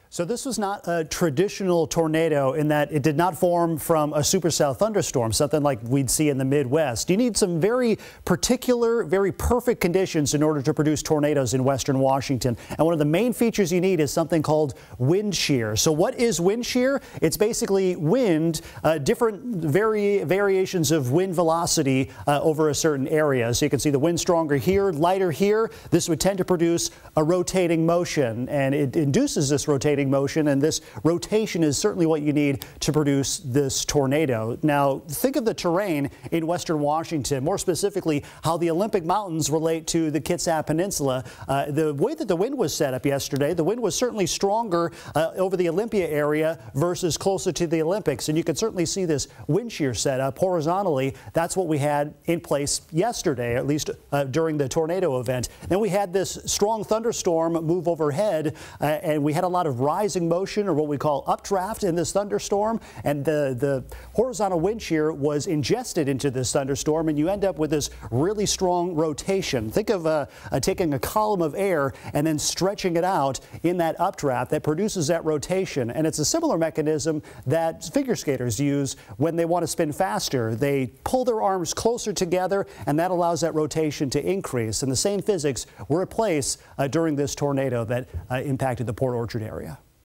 So this was not a traditional tornado in that it did not form from a supercell thunderstorm, something like we'd see in the Midwest. You need some very particular, very perfect conditions in order to produce tornadoes in western Washington. And one of the main features you need is something called wind shear. So what is wind shear? It's basically wind, different variations of wind velocity over a certain area. So you can see the wind stronger here, lighter here. This would tend to produce a rotating motion, and it induces this rotating motion, and this rotation is certainly what you need to produce this tornado. Now, think of the terrain in western Washington, more specifically how the Olympic Mountains relate to the Kitsap Peninsula. The way that the wind was set up yesterday, the wind was certainly stronger over the Olympia area versus closer to the Olympics, and you can certainly see this wind shear set up horizontally. That's what we had in place yesterday, at least during the tornado event. Then we had this strong thunderstorm move overhead, and we had a lot of rising motion, or what we call updraft, in this thunderstorm, and the horizontal wind shear was ingested into this thunderstorm, and you end up with this really strong rotation. Think of taking a column of air and then stretching it out in that updraft that produces that rotation, and it's a similar mechanism that figure skaters use when they want to spin faster. They pull their arms closer together, and that allows that rotation to increase, and the same physics were at place during this tornado that impacted the Port Orchard area.